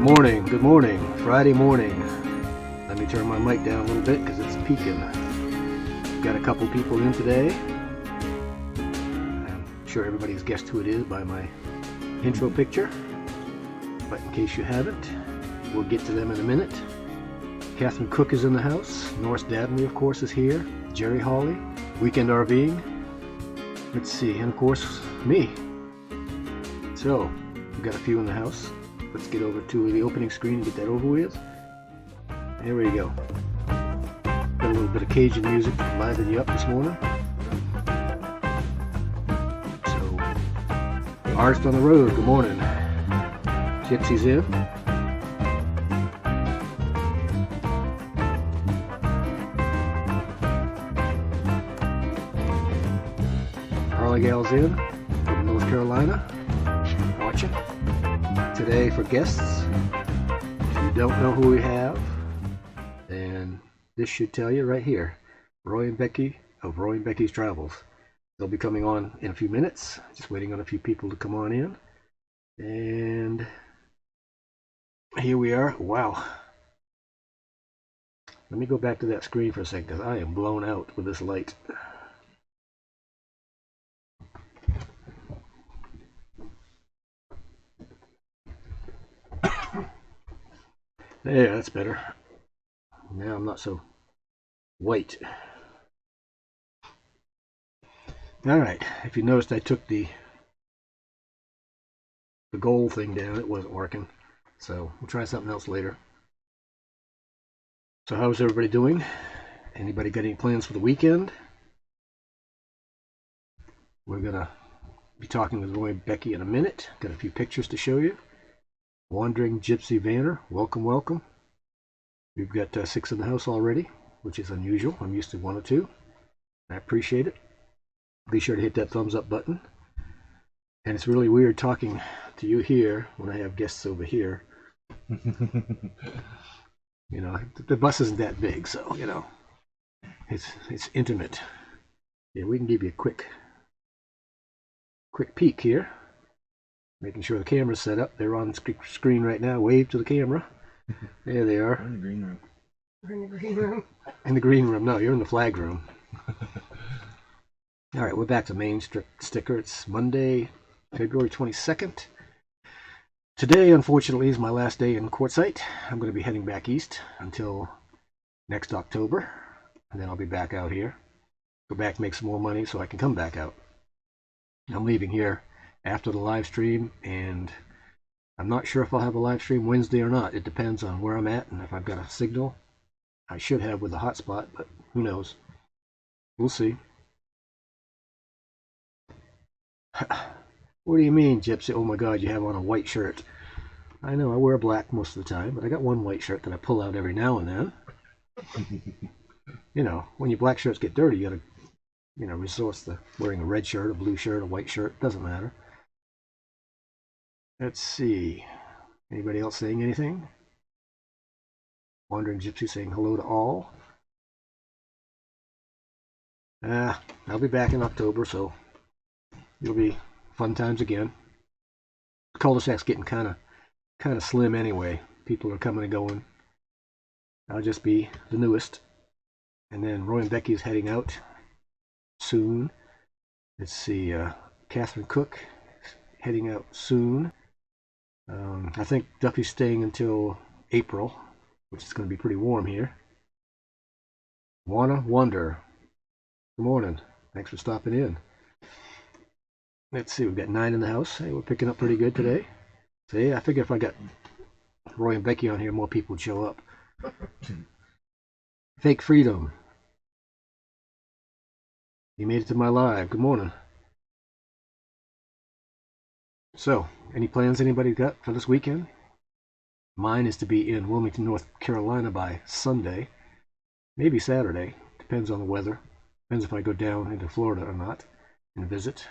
Good morning, Friday morning. Let me turn my mic down a little bit because it's peaking. Got a couple people in today. I'm sure everybody's guessed who it is by my intro picture, but in case you haven't, we'll get to them in a minute. Catherine Cook is in the house. Norris Dabney, of course, is here. Jerry Hawley, Weekend RVing. Let's see, and of course, me. So, we've got a few in the house. Let's get over to the opening screen and get that over with. There we go. Got a little bit of Cajun music to liven you up this morning. So, artist on the road, good morning. Gypsy's in. Harley Gal's in from North Carolina. Watching. Today for guests, if you don't know who we have, then this should tell you right here. Roy and Becky of Roy and Becky's Travels. They'll be coming on in a few minutes. Just waiting on a few people to come on in. And here we are. Wow. Let me go back to that screen for a second because I am blown out with this light. There, that's better. Now I'm not so white. Alright, if you noticed I took the gold thing down, it wasn't working. So we'll try something else later. So how's everybody doing? Anybody got any plans for the weekend? We're gonna be talking with Roy and Becky in a minute. Got a few pictures to show you. Wandering Gypsy Vanner, welcome, welcome. We've got 6 in the house already, which is unusual. I'm used to 1 or 2. I appreciate it. Be sure to hit that thumbs up button. And it's really weird talking to you here when I have guests over here. You know, the bus isn't that big, so, you know, it's intimate. Yeah, we can give you a quick peek here. Making sure the camera's set up. They're on the screen right now. Wave to the camera. There they are. We're in the green room. We're in the green room. In the green room. No, you're in the flag room. All right, we're back to main sticker. It's Monday, February 22nd. Today, unfortunately, is my last day in Quartzsite. I'm going to be heading back east until next October. And then I'll be back out here. Go back, make some more money so I can come back out. I'm leaving here after the live stream, and I'm not sure if I'll have a live stream Wednesday or not. It depends on where I'm at and if I've got a signal. I should have with the hotspot, but who knows? We'll see. What do you mean, Gypsy? Oh my God, you have on a white shirt. I know, I wear black most of the time, but I got one white shirt that I pull out every now and then. You know, when your black shirts get dirty, you gotta, you know, resort to wearing a red shirt, a blue shirt, a white shirt. Doesn't matter. Let's see. Anybody else saying anything? Wandering Gypsy saying hello to all. I'll be back in October, so it'll be fun times again. The cul-de-sac's getting kind of slim anyway. People are coming and going. I'll just be the newest. And then Roy and Becky's heading out soon. Let's see. Catherine Cook heading out soon. I think Duffy's staying until April, which is going to be pretty warm here. Wanna Wonder. Good morning. Thanks for stopping in. Let's see, we've got 9 in the house. Hey, we're picking up pretty good today. See, I figure if I got Roy and Becky on here, more people would show up. Fake Freedom. You made it to my live. Good morning. So, any plans anybody got for this weekend? Mine is to be in Wilmington, North Carolina by Sunday. Maybe Saturday. Depends on the weather. Depends if I go down into Florida or not and visit.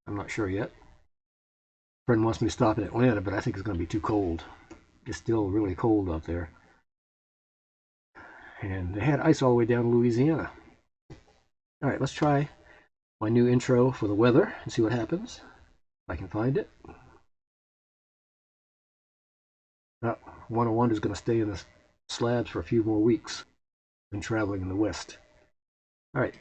I'm not sure yet. A friend wants me to stop in Atlanta, but I think it's going to be too cold. It's still really cold out there. And they had ice all the way down to Louisiana. All right, let's try my new intro for the weather and see what happens. If I can find it. 101 is going to stay in the slabs for a few more weeks. Been traveling in the West. All right.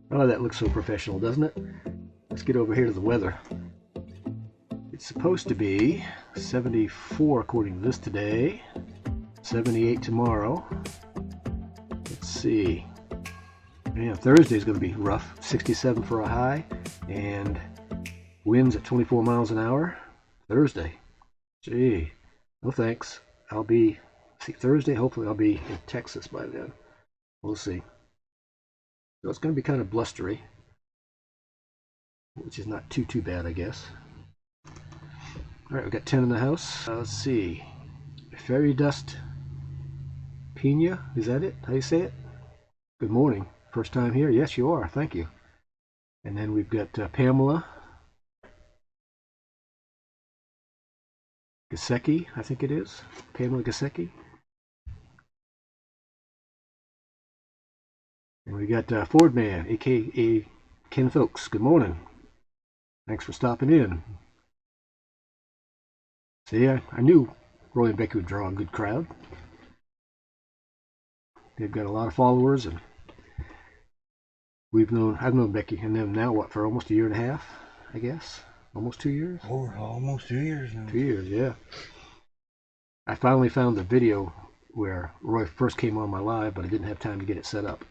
Oh, that looks so professional, doesn't it? Let's get over here to the weather. It's supposed to be 74 according to this today, 78 tomorrow. Let's see. Yeah, Thursday's going to be rough. 67 for a high, and winds at 24 miles an hour. Thursday. Gee, no thanks. I'll be, Thursday, hopefully I'll be in Texas by then. We'll see. So it's going to be kind of blustery, which is not too bad, I guess. All right, we've got 10 in the house. Let's see. Fairy Dust Pina, is that it? How you say it? Good morning. First time here? Yes, you are. Thank you. And then we've got Pamela Gasecki, I think it is. Pamela Gasecki. And we got Ford Man, aka Ken Folks. Good morning. Thanks for stopping in. See, I knew Roy and Becky would draw a good crowd. They've got a lot of followers, and I've known Becky and them now, what, for almost a year and a half, I guess? Almost 2 years? Oh, almost 2 years now. 2 years, yeah. I finally found the video where Roy first came on my live, but I didn't have time to get it set up.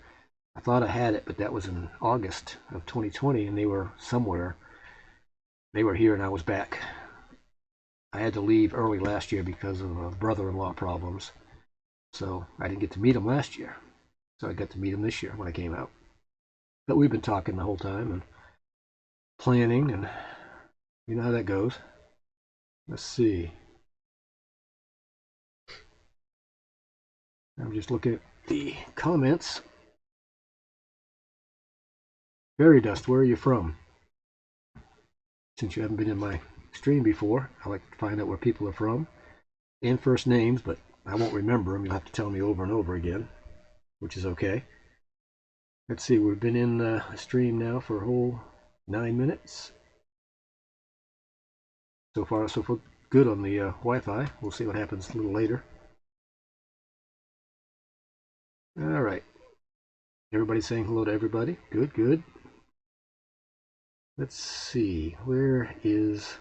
I thought I had it, but that was in August of 2020, and they were somewhere. They were here, and I was back. I had to leave early last year because of brother-in-law problems, so I didn't get to meet him last year. So I got to meet him this year when I came out. But we've been talking the whole time and planning, and you know how that goes. Let's see. I'm just looking at the comments. Fairy Dust, where are you from? Since you haven't been in my stream before, I like to find out where people are from and first names, but I won't remember them. You'll have to tell me over and over again, which is okay. Let's see, we've been in the stream now for a whole 9 minutes. So far, so good on the Wi-Fi. We'll see what happens a little later. All right. Everybody saying hello to everybody. Good, good. Let's see, where is...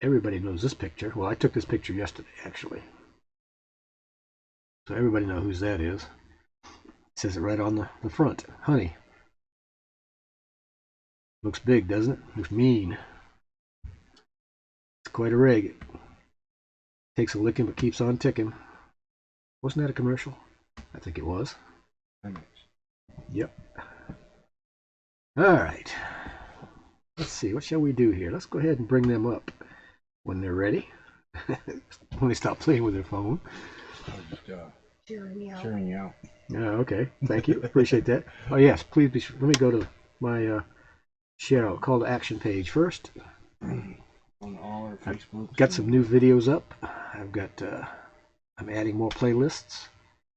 Everybody knows this picture. Well, I took this picture yesterday, actually. So everybody knows whose that is. It says it right on the front. Honey. Looks big, doesn't it? Looks mean. It's quite a rig. It takes a licking but keeps on ticking. Wasn't that a commercial? I think it was. Yep. All right. Let's see. What shall we do here? Let's go ahead and bring them up when they're ready. When they stop playing with their phone. Cheering you out. Yeah, okay. Thank you. Appreciate that. Oh, yes. Please be sure. Let me go to my share out call to action page first. On all our Facebook. Got some new videos up. I've got, I'm adding more playlists.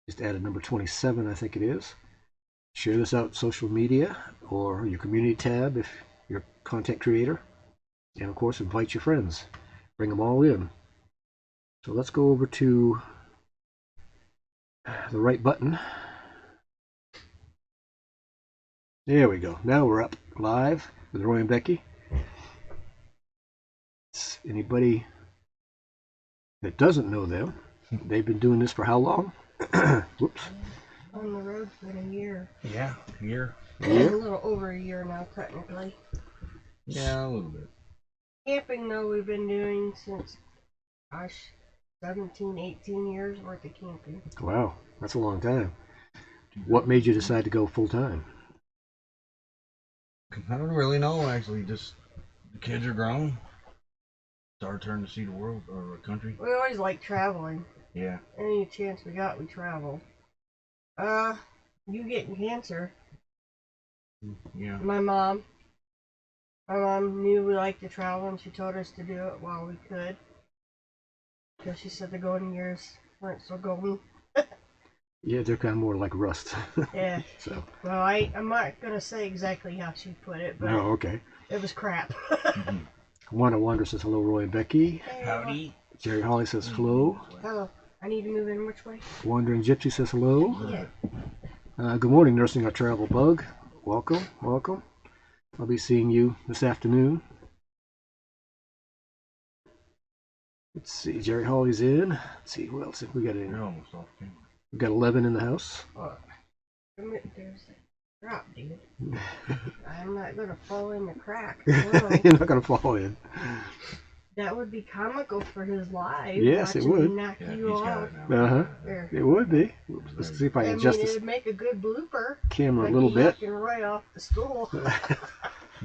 Just added number 27, I think it is. Share this out social media or your community tab if you're a content creator. And of course, invite your friends. Bring them all in. So let's go over to the right button. There we go. Now we're up live with Roy and Becky. Anybody that doesn't know them, they've been doing this for how long? Whoops. On the road for a year. Yeah, a year. A little over a year now, technically. Yeah, a little bit. Camping, though, we've been doing since, gosh, 17, 18 years worth of camping. Wow, that's a long time. What made you decide to go full time? I don't really know, actually. Just the kids are grown. It's our turn to see the world or the country. We always like traveling. Yeah. Any chance we got, we travel. You getting cancer. Yeah. My mom. My mom knew we liked to travel, and she told us to do it while we could. Because she said the golden years weren't so golden. Yeah, they're kind of more like rust. Yeah. So. Well, I'm not gonna say exactly how she put it, but Oh, okay. it was crap. Wanda Wander says hello, Roy and Becky. Hey, Howdy. Jerry Holly says hello. hello. I need to move in which way? Wandering Gypsy says hello. Yeah. Good morning, Nursing Our Travel Bug. Welcome, welcome. I'll be seeing you this afternoon. Let's see, Jerry Holly's in. Let's see, who else have we got in? You're almost off camera. We've got 11 in the house. Oh, there's a drop, dude. I'm not gonna fall in the crack. No. You're not going to fall in. That would be comical for his live. Yes, it watching would. him knock Yeah, you he's got off. it now. Uh-huh. There. It would be. Let's see if I I can mean, adjust it this would make a good blooper. camera a Like little me bit. knocking Roy off the stool.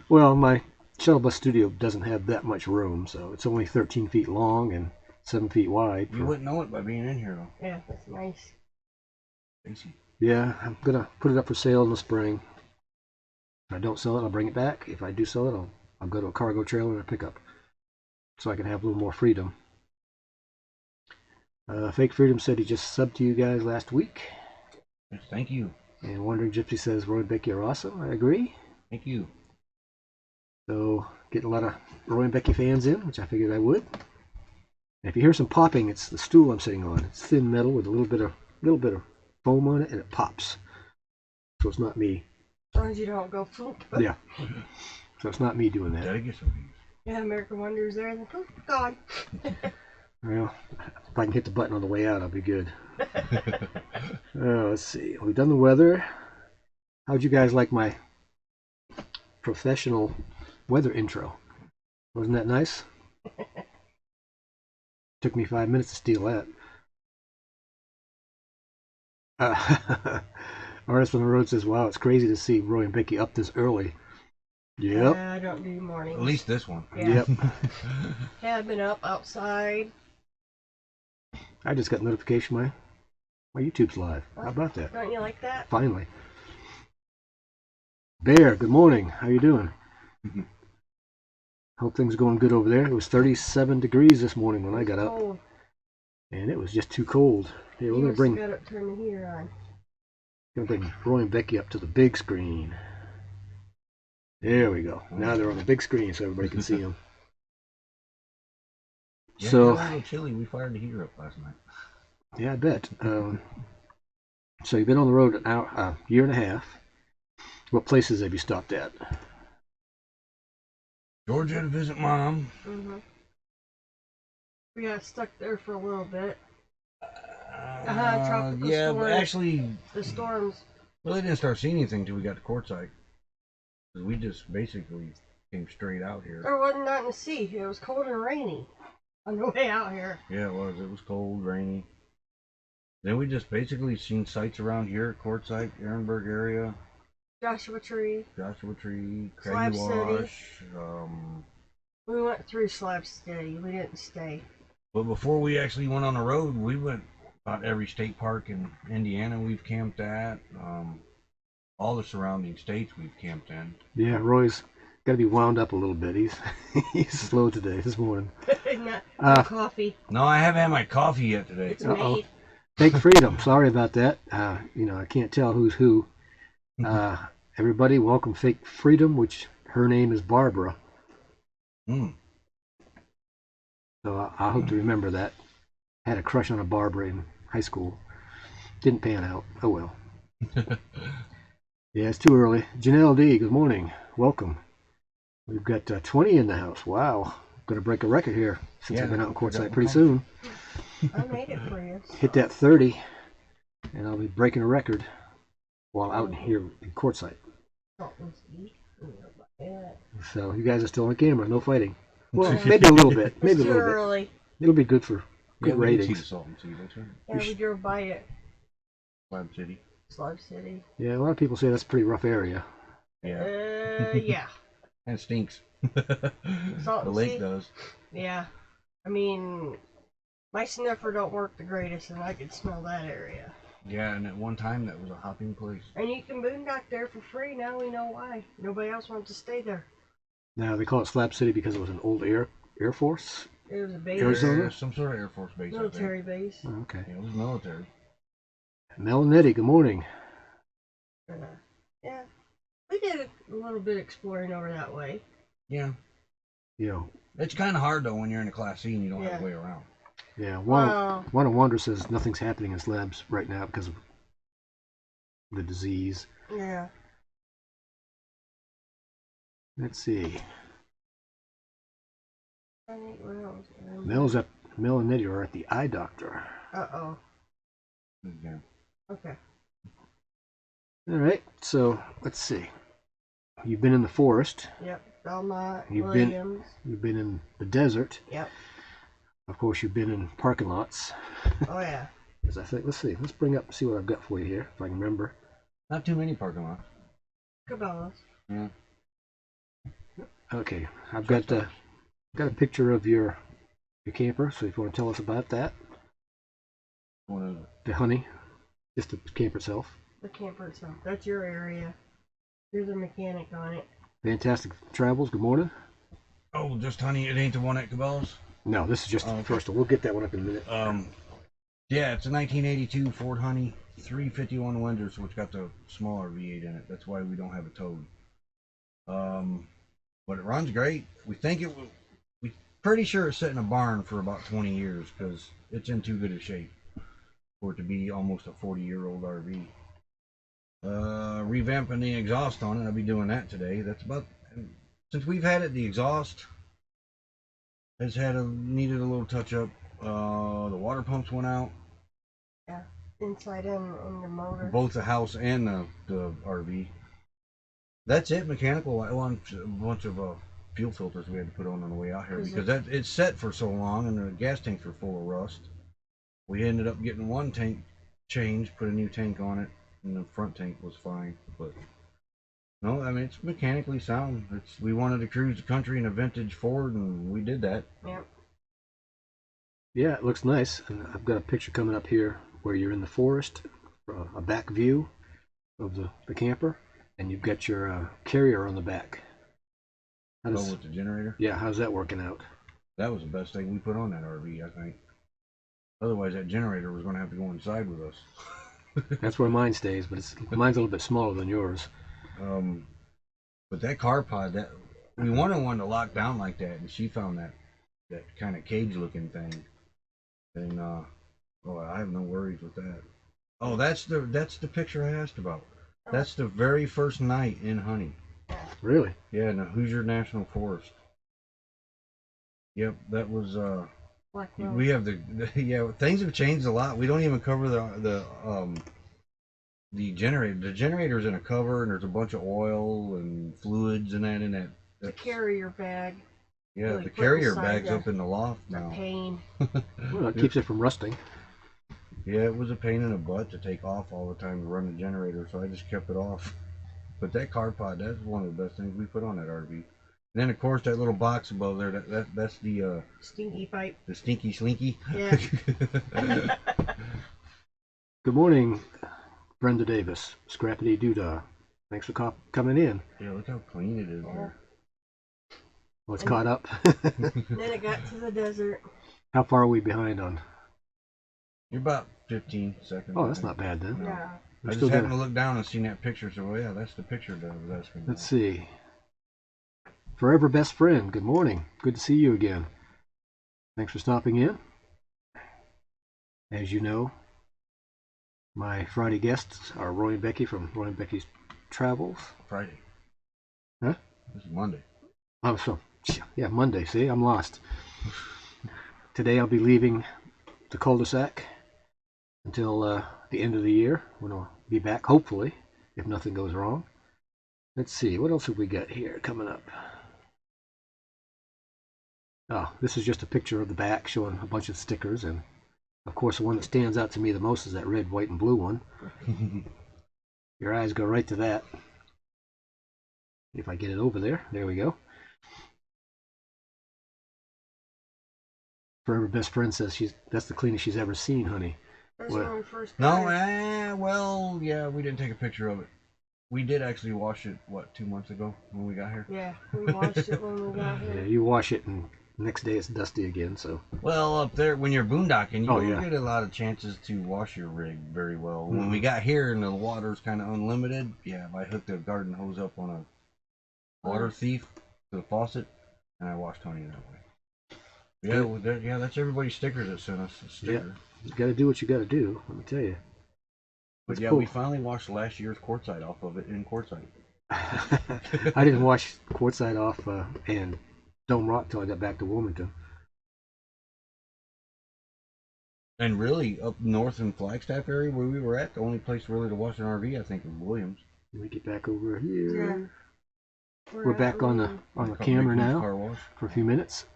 Well, my shuttle bus studio doesn't have that much room, so it's only 13 feet long and 7 feet wide. You wouldn't know it by being in here, though. Yeah, that's nice. Stacy. Yeah, I'm going to put it up for sale in the spring. If I don't sell it, I'll bring it back. If I do sell it, I'll go to a cargo trailer and a pickup so I can have a little more freedom. Fake Freedom said he just subbed to you guys last week. Yes, thank you. And Wandering Gypsy says Roy and Becky are awesome. I agree. Thank you. So getting a lot of Roy and Becky fans in, which I figured I would. And if you hear some popping, it's the stool I'm sitting on. It's thin metal with a little bit of foam on it, and it pops. So it's not me. As long as you don't go floop. Yeah. So it's not me doing that. Gotta get some views. Yeah, American Wonder's there and then poof, gone. Well, if I can hit the button on the way out, I'll be good. Let's see. We've done the weather. How'd you guys like my professional weather intro? Wasn't that nice? Took me 5 minutes to steal that. Artist on the Road says, wow, it's crazy to see Roy and Becky up this early. Yep. I don't do mornings. At least this one. Yeah. Yep. Have been up outside. I just got notification my YouTube's live. How about that? Don't you like that? Finally. Bear, good morning. How you doing? Hope things are going good over there. It was 37 degrees this morning when I got up, Cold. and it was just too cold. Here, we're You gonna must bring have got to turn the heater on. Roy and Becky up to the big screen. There we go. Now they're on the big screen so everybody can see them. Yeah, So, it was a little chilly. We fired the heater up last night. yeah, I bet. So you've been on the road an hour, year and a half. What places have you stopped at? Georgia to visit Mom. Mm-hmm. We got stuck there for a little bit. Tropical yeah, but storm. actually, The storms. really didn't start seeing anything until we got to Quartzsite. 'Cause we just basically came straight out here. There wasn't nothing to see. It was cold and rainy on the way out here. Yeah, it was. It was cold, rainy. Then we just basically seen sights around here at Quartzsite, Ehrenberg area, Joshua Tree. Joshua Tree, Slab Craggy City. Wash. We went through Slab City. We didn't stay. But before we actually went on the road, we went about every state park in Indiana we've camped at. All the surrounding states we've camped in. Yeah, Roy's got to be wound up a little bit. He's slow today, this morning. No coffee. No, I haven't had my coffee yet today. It's Uh-oh. made. Fake Freedom. Sorry about that. I can't tell who's who. Everybody, welcome Fake Freedom, which her name is Barbara. Mm. So I hope to remember that. Had a crush on a Barbara in high school. Didn't pan out. Oh well. Yeah, it's too early. Janelle D, good morning. Welcome. We've got 20 in the house. Wow. Going to break a record here since I've been out in Quartzsite pretty soon. I made it for you. Hit that 30, and I'll be breaking a record while out here in Quartzsite. So you guys are still on camera, no fighting. Well, maybe a little bit. Maybe a It's too little bit. early. It'll be good for Yeah, good we did see the ratings. Salton Sea, that's right. Yeah, we drove by it. Slab City. Slab City. Yeah, a lot of people say that's a pretty rough area. Yeah. Yeah. And it stinks. Salton The lake Sea? does. Yeah. I mean, my sniffer don't work the greatest, and I could smell that area. Yeah, and at one time that was a hopping place. And you can boondock there for free. Now we know why. Nobody else wants to stay there. Now they call it Slab City because it was an old Air Force. It was a base. Arizona? Yeah, some sort of Air Force base. Military base. Oh, okay. Yeah, it was military. Mel and Eddie, good morning. Yeah, we did a little bit exploring over that way. Yeah. Yeah. It's kind of hard though when you're in a Class C and you don't have a way around. Yeah. Wow. One of Wander says nothing's happening in Slabs right now because of the disease. Yeah. Let's see. I think what else? Mel and Eddie are at the eye doctor. Uh-oh. Yeah. Okay. All right. So let's see. You've been in the forest. Yep. Belmont, You've Williams. You've been in the desert. Yep. Of course, you've been in parking lots. Oh, yeah. As I think, let's see. Let's bring up, see what I've got for you here, if I can remember. Not too many parking lots. Cabela's. Yeah. Okay, I've got a picture of your camper. So if you want to tell us about that, What is it? the honey, just the camper itself. The camper itself. That's your area. There's a mechanic on it. Fantastic Travels. Good morning. Oh, just honey. It ain't the one at Cabela's. No, this is just the Okay. first one. We'll get that one up in a minute. Yeah, it's a 1982 Ford Honey 351 Windsor, which got the smaller V8 in it. That's why we don't have a Toad. But it runs great. We think it will. We're pretty sure it's sat in a barn for about 20 years because it's in too good a shape for it to be almost a 40-year-old RV. Revamping the exhaust on it. I'll be doing that today. That's about, since we've had it, the exhaust has needed a little touch up. The water pumps went out. Yeah. Inside in the motor. Both the house and the RV. That's it. Mechanical. I want a bunch of fuel filters we had to put on the way out here because it's set for so long and the gas tanks were full of rust. We ended up getting one tank changed, put a new tank on it, and the front tank was fine. But no, I mean it's mechanically sound. We wanted to cruise the country in a vintage Ford, and we did that. Yep. Yeah, it looks nice. And I've got a picture coming up here where you're in the forest, a back view of the camper, and you've got your carrier on the back. With the generator? Yeah, how's that working out? That was the best thing we put on that RV, I think. Otherwise, that generator was going to have to go inside with us. That's where mine stays, but mine's a little bit smaller than yours. But that car pod, we wanted one to lock down like that, and she found that kind of cage-looking thing. And I have no worries with that. Oh, that's the picture I asked about. That's the very first night in Honey. Really? Yeah, in the Hoosier National Forest. Yep, that was. We have yeah. Things have changed a lot. We don't even cover the generator. The generator's in a cover, and there's a bunch of oil and fluids and that in that. The carrier bag. Yeah, Really the put carrier inside bag's up in the loft now. Pain. Well, it keeps it from rusting. Yeah, it was a pain in the butt to take off all the time to run the generator, so I just kept it off. But that car pod, that's one of the best things we put on that RV. And then of course that little box above there, that's the stinky pipe. The stinky slinky. Yeah. Good morning, Brenda Davis, Scrappity Doodah. Thanks for coming in. Yeah, look how clean it is there. Well, it's caught up. Then it got to the desert. How far are we behind on? You're about 15 seconds. Oh, that's not bad then. No. Yeah. I just happened to look down and seen that picture, so yeah, that's the picture that I was asking about. Let's see. Forever best friend, good morning. Good to see you again. Thanks for stopping in. As you know, my Friday guests are Roy and Becky from Roy and Becky's Travels. Friday. Huh? This is Monday. Oh, so, yeah, Monday. See, I'm lost. Today I'll be leaving the cul-de-sac until the end of the year, when I'll be back, hopefully, if nothing goes wrong. Let's see, what else have we got here coming up? Oh, this is just a picture of the back showing a bunch of stickers, and of course the one that stands out to me the most is that red, white, and blue one. Your eyes go right to that. If I get it over there, there we go. Forever best friend says that's the cleanest she's ever seen, honey. That's when we first No, got it. well, yeah, we didn't take a picture of it. We did actually wash it, what, 2 months ago when we got here? Yeah, we watched it when we got Yeah, here. you wash it and next day it's dusty again. So Well, up there, when you're boondocking, you Oh, don't yeah. get a lot of chances to wash your rig very well. When we Mhm. got here and the water's kind of unlimited, yeah, I hooked a garden hose up on a water thief to the faucet, and I washed honey that way. Yeah, well, yeah, that's everybody's sticker that sent us a sticker. you got to do what you got to do. Let me tell you. But It's yeah, cool. we finally washed last year's quartzite off of it in quartzite. I didn't wash quartzite off and Dome Rock till I got back to Wilmington. And really, up north in Flagstaff area where we were at, the only place really to wash an RV, I think, was Williams. Let me get back over here. Yeah. We're back on the Couple camera big huge now car wash. for a few minutes.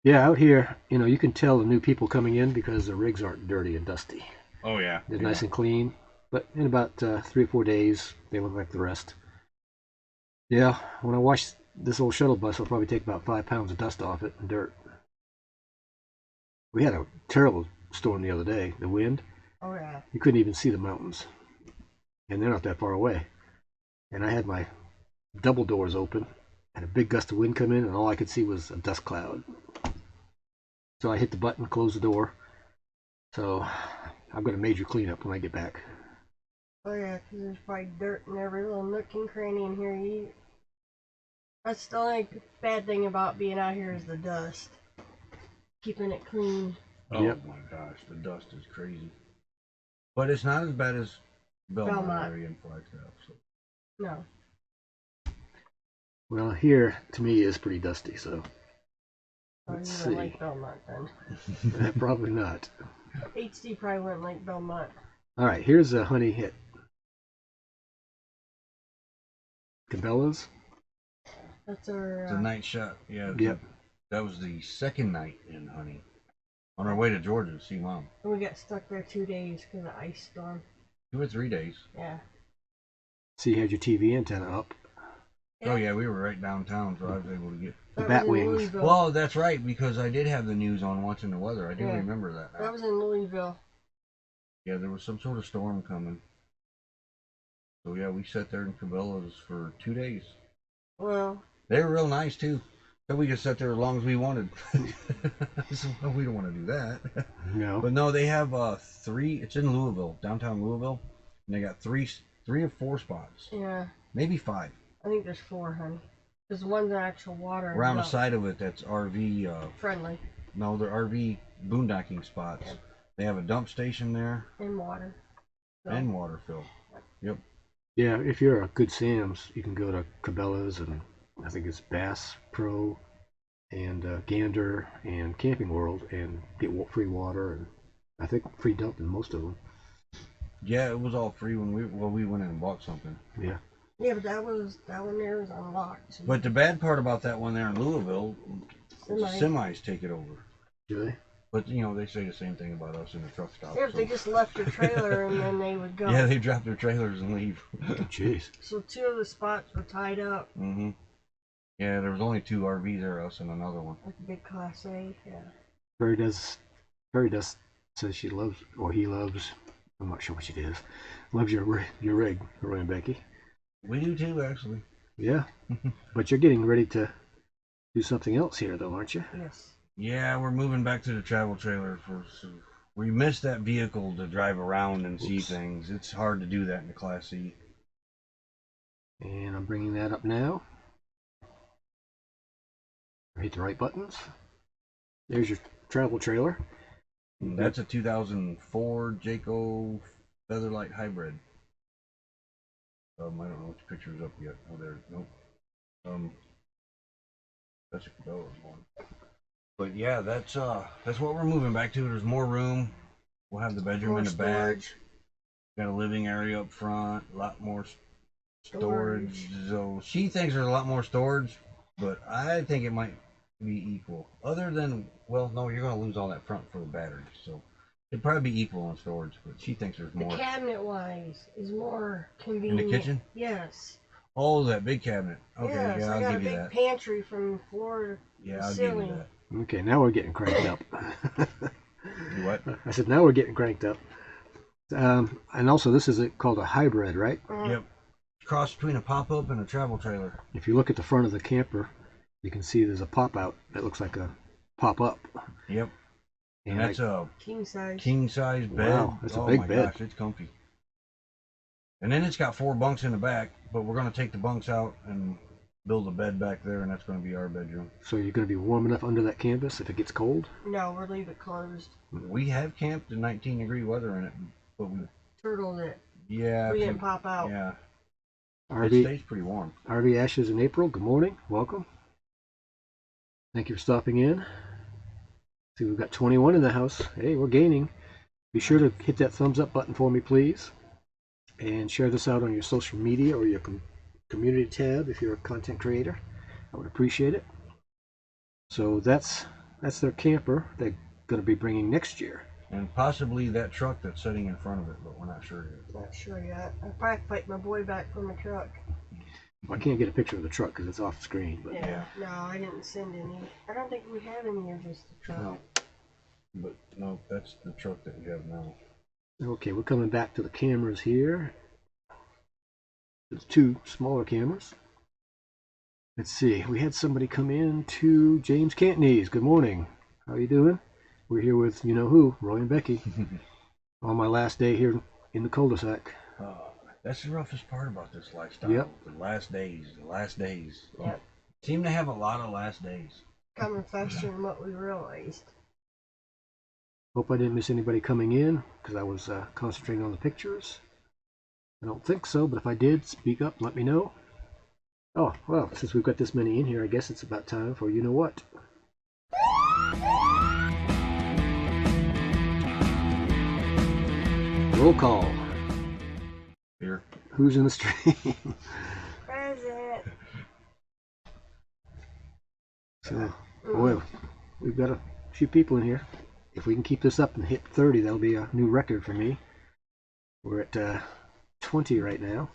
Yeah, out here, you can tell the new people coming in because the rigs aren't dirty and dusty. Oh yeah, They're nice and clean. But in about 3 or 4 days, they look like the rest. Yeah, when I wash this old shuttle bus, I'll probably take about 5 pounds of dust off it and dirt. We had a terrible storm the other day. The wind, Oh yeah. you couldn't even see the mountains. And they're not that far away. And I had my double doors open, and a big gust of wind come in, and all I could see was a dust cloud. So I hit the button, closed the door. So I've got a major cleanup when I get back. Oh yeah, 'cause there's probably dirt in every little nook and cranny in here. That's the only bad thing about being out here is the dust. Keeping it clean. Oh Yep. my gosh, the dust is crazy. But it's not as bad as Belmont area in Flagstaff. So. No. Well, here to me is pretty dusty, so Oh, you let's don't see. like Belmont then. Probably not. HD probably wouldn't like Belmont. All right, here's a honey hit. Cabela's. That's our. It's a night shot. Yeah. Yep. That was the second night in Honey. On our way to Georgia to see Mom. And we got stuck there 2 days because of ice storm. 2 or 3 days. Yeah. So you had your TV antenna up. Oh yeah, we were right downtown, so I was able to get. The That bat was in wings. Louisville. Well, that's right, because I did have the news on watching the weather. I do Yeah. remember that now. That was in Louisville. Yeah, there was some sort of storm coming. So yeah, we sat there in Cabela's for 2 days. Well, They were real nice too. So we could sit there as long as we wanted. So, well, we don't want to do that. No. But no, they have 3. It's in Louisville, downtown Louisville, and they got 3 or 4 spots, yeah. maybe 5. I think there's 4, honey. There's one's actual water. Around the side of it, that's RV. Friendly. No, they're RV boondocking spots. Yeah. They have a dump station there And water. So, and water fill. Yep. Yeah, if you're a Good Sam's, you can go to Cabela's and I think it's Bass Pro and Gander and Camping World and get free water and I think free dump in most of them. Yeah, it was all free when we went in and bought something. Yeah. yeah, but that one there was unlocked. So But the bad part about that one there in Louisville, semis take it over. Do they? But you know, they say the same thing about us in the truck stop. yeah, So. they just left their trailer and then they would go. Yeah, they drop their trailers and leave. Jeez. So 2 of the spots were tied up. Mm-hmm. Yeah, there was only 2 RVs there, us and another one. Like a big Class A, yeah. Perry does says she loves or he loves. I'm not sure which it is. Loves your rig, Roy and Becky. We do too, actually. Yeah. But you're getting ready to do something else here, though, aren't you? Yes. Yeah, we're moving back to the travel trailer we missed that vehicle to drive around and see things. It's hard to do that in the Class C. And I'm bringing that up now. Hit the right buttons. There's your travel trailer. That's a 2004 Jayco Featherlight Hybrid. I don't know which picture's up yet. Oh, there. Nope. That's a Cabela's one. But yeah, that's what we're moving back to. There's more room. We'll have the bedroom More in the back. storage. Got a living area up front. A lot more storage. So she thinks there's a lot more storage, but I think it might be equal. Other than, well, no, you're going to lose all that front for the batteries. So it'd probably be equal on storage, but she thinks there's more. The cabinet-wise is more convenient. In the kitchen? Yes. Oh, that big cabinet. Okay, yes, yeah, I I'll got give a you big that. pantry from floor Yeah, to I'll give you ceiling. that. Okay, now we're getting cranked up. You what? I said now we're getting cranked up. And also, this is called a hybrid, right? Yep. cross between a pop-up and a travel trailer. If you look at the front of the camper, you can see there's a pop-out that looks like a pop-up. Yep. And that's a king size bed. Wow, that's a big bed. Gosh, it's comfy. And then it's got 4 bunks in the back, but we're going to take the bunks out and build a bed back there, and that's going to be our bedroom. So you're going to be warm enough under that canvas if it gets cold? No, we'll leave it closed. We have camped in 19-degree weather in it, but we Turtled it. yeah, We didn't pop out. Yeah, it RV, stays pretty warm. RV Ashes in April, good morning, welcome. Thank you for stopping in. See, we've got 21 in the house. Hey, we're gaining. Be sure to hit that thumbs up button for me, please. And share this out on your social media or your community tab if you're a content creator. I would appreciate it. So that's their camper they're going to be bringing next year. And possibly that truck that's sitting in front of it, but we're not sure yet. Not sure yet. I'll probably fight my boy back from the truck. Well, I can't get a picture of the truck because it's off screen. But Yeah. No, I didn't send any. I don't think we have any of just the truck. No. But no, that's the truck that we have now. okay, we're coming back to the cameras here. There's 2 smaller cameras. Let's see. We had somebody come in to James Cantonese. Good morning. How you doing? We're here with you know who, Roy and Becky, on my last day here in the cul-de-sac. That's the roughest part about this lifestyle. Yep. The last days. Yep. Seem to have a lot of last days. Coming faster than what we realized. Hope I didn't miss anybody coming in because I was concentrating on the pictures. I don't think so, but if I did, speak up, let me know. Oh, well, since we've got this many in here, I guess it's about time for you know what. Roll call. Here. Who's in the stream? Present. So, boy, we've got a few people in here. If we can keep this up and hit 30, that'll be a new record for me. We're at 20 right now.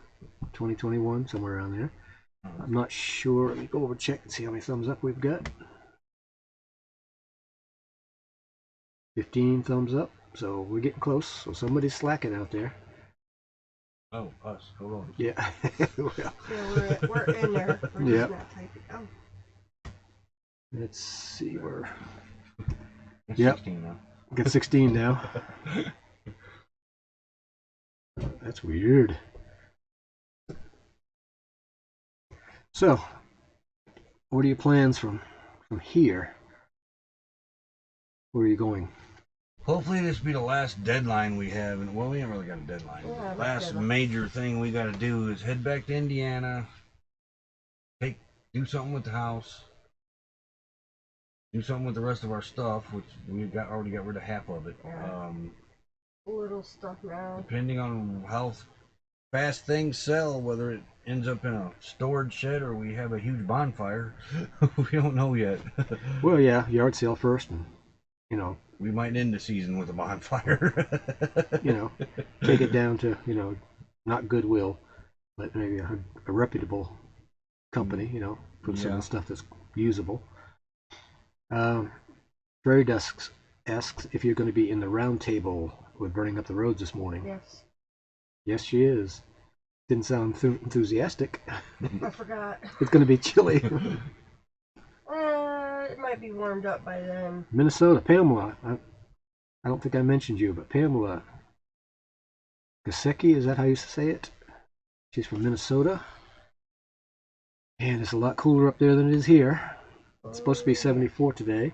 2021, somewhere around there. I'm not sure. Let me go over and check and see how many thumbs up we've got. 15 thumbs up. So we're getting close. So somebody's slacking out there. Oh, us. Hold on. Yeah. Well, Yeah, we're in there. We're Yep. just not typing. Oh. let's see. We're It's Yep. 16 now. got 16 now. That's weird. So, what are your plans from here? Where are you going? Hopefully this will be the last deadline we have. And well, we haven't really got a deadline. Yeah, The last deadline. major thing we got to do is head back to Indiana. Do something with the house. Do something with the rest of our stuff, which we've already got rid of half of it. Yeah. Little stuff now. Depending on how fast things sell, whether it ends up in a storage shed or we have a huge bonfire, we don't know yet. Well, yeah, yard sale first, and you know, We might end the season with a bonfire. take it down to not Goodwill, but maybe a reputable company. Put some of Yeah. the stuff that's usable. Prairie Dusks asks if you're going to be in the round table with burning up the roads this morning. Yes. Yes, she is. Didn't sound enthusiastic. I forgot. It's going to be chilly. It might be warmed up by then. Minnesota, Pamela. I don't think I mentioned you, but Pamela Gasecki, is that how you say it? She's from Minnesota. And it's a lot cooler up there than it is here. It's supposed to be 74 today.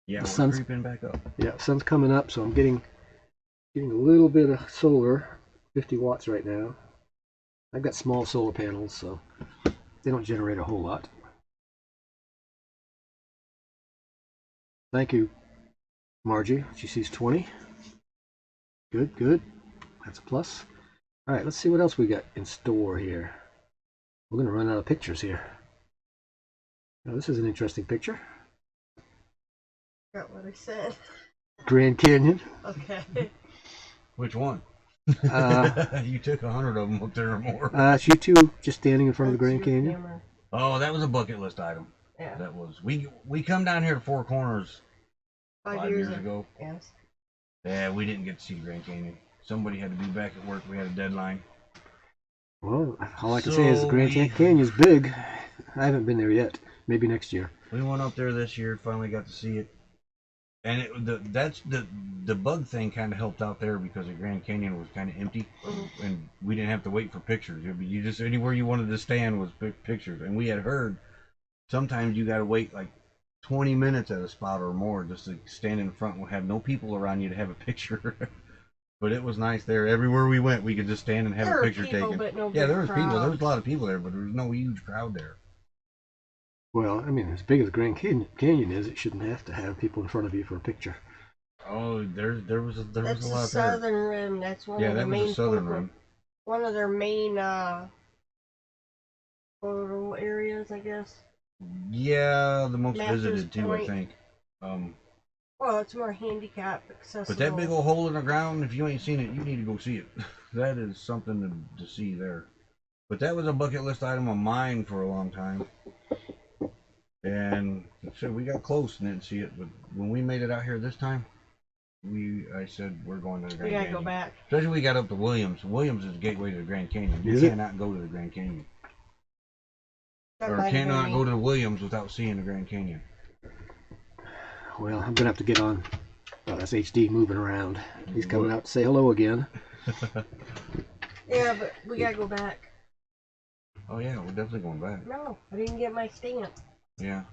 Yeah, The we're sun's- creeping back up. Yeah, sun's coming up, so I'm getting a little bit of solar, 50 watts right now. I've got small solar panels, so they don't generate a whole lot. Thank you, Margie. She sees 20. Good, good. That's a plus. All right, let's see what else we got in store here. We're going to run out of pictures here. Now, this is an interesting picture. Forgot what I said. Grand Canyon. Okay. Which one? Uh, You took 100 of them up there or more. it's you two just standing in front of the Grand That's your Canyon. camera. Oh, that was a bucket list item. Yeah. That was we come down here to Four Corners 5 years ago. Yes. Yeah, we didn't get to see Grand Canyon. Somebody had to be back at work. We had a deadline. Well, all I can say is the So Grand Canyon's big. I haven't been there yet. Maybe next year. we went up there this year. Finally got to see it. And that's the bug thing kind of helped out there because the Grand Canyon was kind of empty, and we didn't have to wait for pictures. You just anywhere you wanted to stand was pictures. And we had heard sometimes you got to wait like 20 minutes at a spot or more just to stand in front and have no people around you to have a picture. But it was nice there. Everywhere we went, we could just stand and have a picture taken. But no Yeah, there was big people. There was crowds. a lot of people there, but there was no huge crowd there. Well, I mean, as big as the Grand Canyon is, it shouldn't have to have people in front of you for a picture. Oh, there was a lot That's the there. southern rim. That's one Yeah, of the that was main the southern rim. one of their main photo areas, I guess. Yeah, the most Mather's visited too, I Point. think. Well, it's more handicap accessible. But that big old hole in the ground, if you ain't seen it, you need to go see it. That is something to see there. But that was a bucket list item of mine for a long time. And so we got close and didn't see it. But when we made it out here this time, I said we're going to the Grand Canyon. We gotta go back. Especially we got up to Williams. Williams is the gateway to the Grand Canyon. You cannot go to the Grand Canyon. Or cannot go to the Williams without seeing the Grand Canyon. Well, I'm gonna have to get on. Oh, that's HD moving around. He's coming out to say hello again. Yeah, but we gotta go back. Oh yeah, we're definitely going back. No, I didn't get my stamp. Yeah.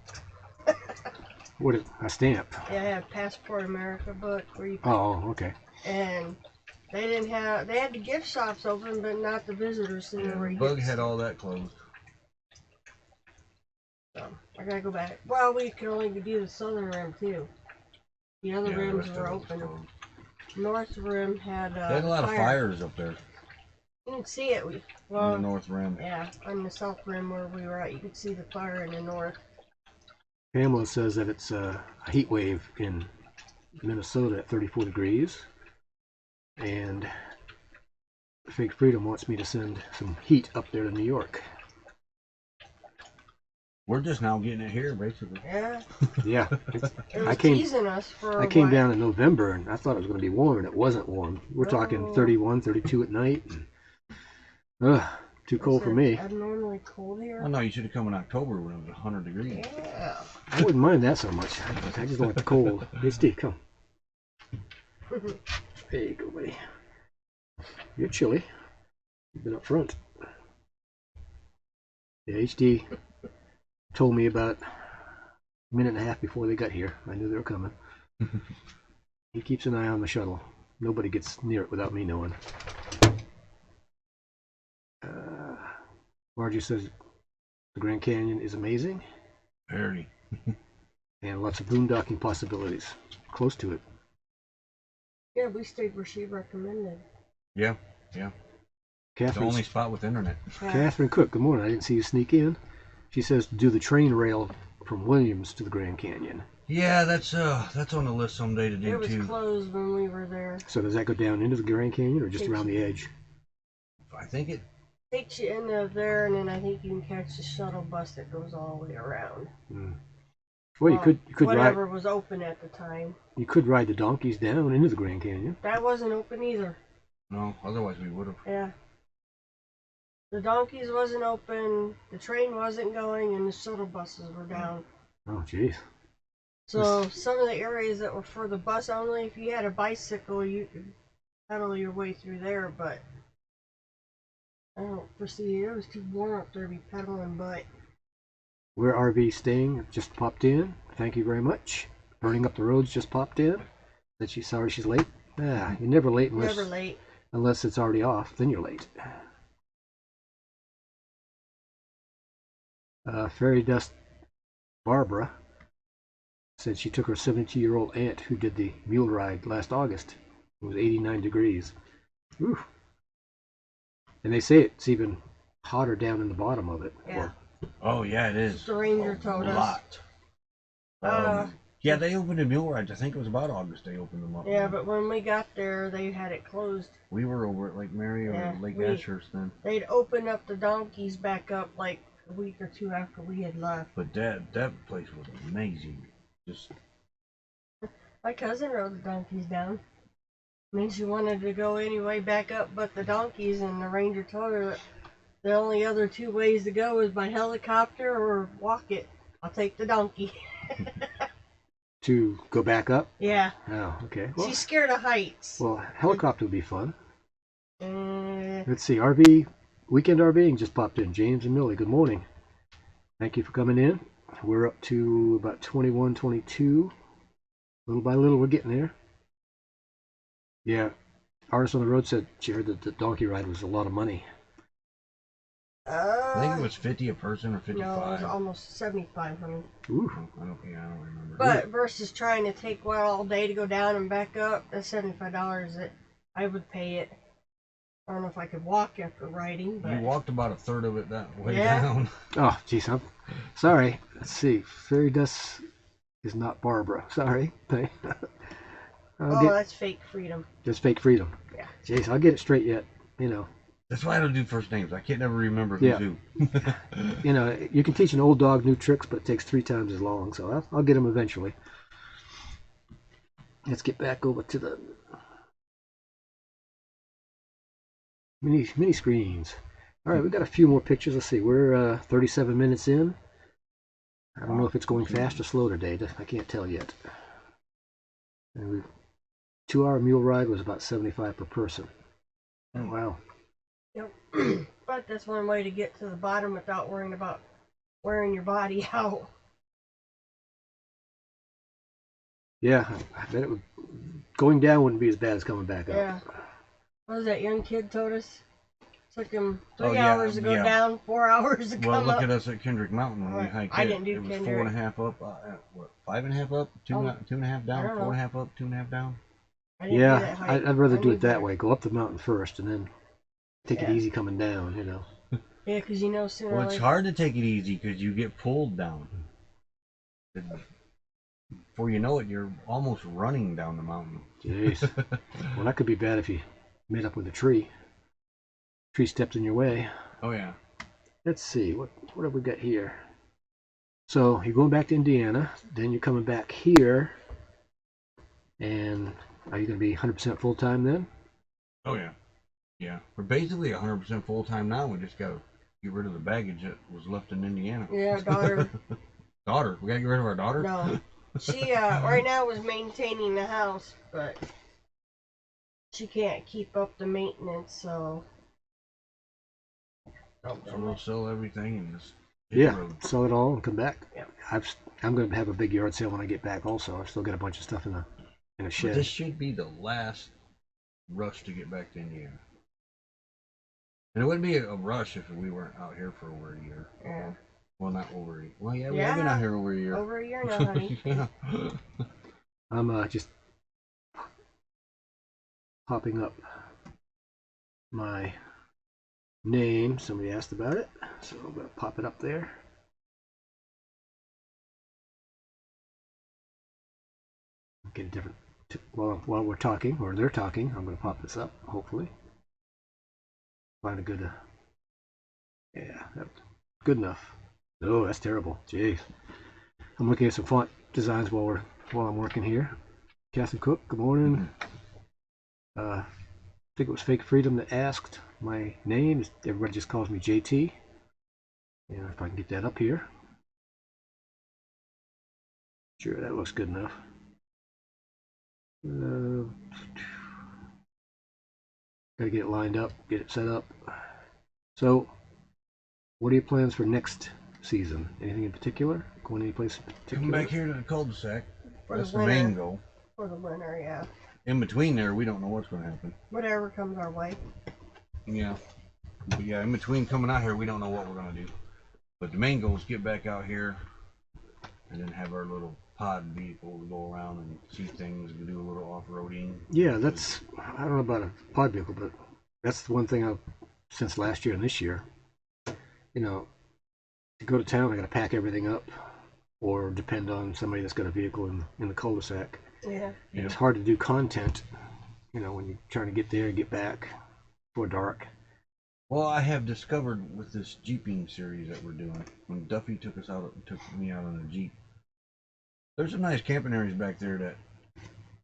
What is a stamp? Yeah, I had Passport America book where you. Oh, okay. And they didn't have. They had the gift shops open, but not the visitors center. Yeah, where you Bug get had all that closed. So I gotta go back. Well, we could only do the southern rim too. The other rims were open. North rim had. They had a lot of fires up there. You didn't see it. On the north rim. Yeah, on the south rim where we were at, you could see the fire in the north. Pamela says that it's a heat wave in Minnesota at 34 degrees, and Fake Freedom wants me to send some heat up there to New York. We're just now getting it here, basically. Yeah. Yeah. It was teasing us for I came down in November, and I thought it was going to be warm, and it wasn't warm. We're talking 31, 32 at night. Too cold for me. Abnormally cold here. Oh no, you should have come in October when it was 100 degrees. Yeah. I wouldn't mind that so much. I just don't like the cold. Hey, Steve, come. There you go, buddy. You're chilly. You've been up front. Yeah, HD told me about a minute and a half before they got here. I knew they were coming. He keeps an eye on the shuttle. Nobody gets near it without me knowing. Margie says the Grand Canyon is amazing. Very. And lots of boondocking possibilities. Close to it. Yeah, we stayed where she recommended. Yeah. It's the only spot with internet. Yeah. Catherine Cook, good morning. I didn't see you sneak in. She says do the train rail from Williams to the Grand Canyon. Yeah, that's on the list someday to do It was too. closed when we were there. So does that go down into the Grand Canyon or just around the edge? I think it. Takes you into there, and then I think you can catch the shuttle bus that goes all the way around. Well, you could whatever ride. was open at the time. You could ride the donkeys down into the Grand Canyon. That wasn't open either. No, otherwise we would have. Yeah. The donkeys wasn't open, the train wasn't going, and the shuttle buses were down. Oh, jeez. So some of the areas that were for the bus only, if you had a bicycle, you could pedal your way through there, but I don't foresee it was too warm up there to be pedaling, but Where RV staying just popped in. Thank you very much. Burning up the roads just popped in. Said she's sorry she's late. You're never late unless it's already off. Then you're late. Fairy Dust Barbara said she took her 72-year-old aunt who did the mule ride last August. It was 89 degrees. Whew. And they say it's even hotter down in the bottom of it. yeah. Oh yeah, it is. The ranger told us. Yeah, they opened the mule rides. I think it was about August they opened them up. Yeah, but when we got there, they had it closed. We were over at Lake Mary or Lake Ashurst then. They'd opened up the donkeys back up like a week or two after we had left. But that place was amazing. Just My cousin rode the donkeys down. I mean, she wanted to go anyway back up but the donkeys, and the ranger told her that The only other two ways to go is by helicopter or walk it. I'll take the donkey. To go back up? Yeah. Oh, okay. Well, She's scared of heights. well, helicopter would be fun. Uh, Let's see. RV, weekend RVing just popped in. James and Millie, good morning. Thank you for coming in. We're up to about 21, 22. Little by little, we're getting there. Yeah. Artist on the Road said she heard that the donkey ride was a lot of money. I think it was 50 a person or 55. No, it was almost 75, honey. Ooh. I don't remember. But versus trying to take one all day to go down and back up, that's $75 that I would pay it. I don't know if I could walk after riding, but You walked about a third of it that way Yeah. down. Oh, geez, I'm sorry. Let's see. Fairy Dust is not Barbara. Sorry. that's fake freedom. Just fake freedom. Yeah. Jeez, I'll get it straight yet. That's why I don't do first names. I can't never remember who's Yeah. who. You can teach an old dog new tricks, but it takes 3 times as long. So I'll get them eventually. Let's get back over to the mini screens. All right, we've got a few more pictures. Let's see. We're 37 minutes in. I don't know if it's going fast or slow today. I can't tell yet. And we 2-hour mule ride was about 75 per person. Oh, wow. Yep. But that's one way to get to the bottom without worrying about wearing your body out. Yeah, I bet going down wouldn't be as bad as coming back up. Yeah. What was that young kid told us? Took him 3 Oh, yeah, hours to go yeah. down, 4 hours to Well, come look up. at us at Kendrick Mountain when we Right. hiked I it. didn't do It was Kendrick. 4.5 up, what, 5.5 up, two and a half I down, don't know. 4.5 up, 2.5 down. I didn't do Yeah, that hike. I'd rather I do need it that to- way. Go up the mountain first and then take it Yeah. easy coming down, Yeah, because sooner Well, or it's later. hard to take it easy because you get pulled down. Before you know it, you're almost running down the mountain. Jeez. Well, that could be bad if you met up with a tree. Tree stepped in your way. Oh yeah. Let's see, what have we got here? So you're going back to Indiana, then you're coming back here, and are you going to be 100% full time then? Oh yeah. Yeah. We're basically 100% full time now. We just got to get rid of the baggage that was left in Indiana. Yeah, daughter. Daughter. We got to get rid of our daughter? No. She, right now was maintaining the house, but she can't keep up the maintenance, so. So we'll sell everything and just hit Yeah, the road. sell it all and come back. Yeah. I'm going to have a big yard sale when I get back also. I've still got a bunch of stuff in a But shed. this should be the last rush to get back to Indiana. And it wouldn't be a rush if we weren't out here for over a year. Yeah. Well, not over a year. Well, yeah, we Yeah. have been out here over a year. Over a year now, honey. Yeah. I'm just popping up my name. Somebody asked about it, so I'm going to pop it up there. Get a different. While we're talking, or they're talking, I'm going to pop this up. Hopefully, find a good. Yeah, that's good enough. Oh, that's terrible. Jeez. I'm looking at some font designs while I'm working here. Kathy Cook, good morning. I think it was Fake Freedom that asked my name. Everybody just calls me JT. And if I can get that up here. Sure, that looks good enough. Got to get it lined up, get it set up. So, what are your plans for next season? Anything in particular? Going any place in particular? Come back here to the cul-de-sac. For That's the the winter. main goal. For the winter, yeah. In between there, we don't know what's going to happen. Whatever comes our way. Yeah. But yeah, in between coming out here, we don't know what we're going to do. But the main goal is get back out here and then have our little pod vehicle to go around and see things and do a little off-roading. Yeah, that's, I don't know about a pod vehicle, but that's the one thing I've, since last year and this year, to go to town, I got to pack everything up or depend on somebody that's got a vehicle in the cul-de-sac. Yeah. And it's hard to do content, when you're trying to get there and get back before dark. Well, I have discovered with this Jeeping series that we're doing, when Duffy took me out on a Jeep, there's some nice camping areas back there that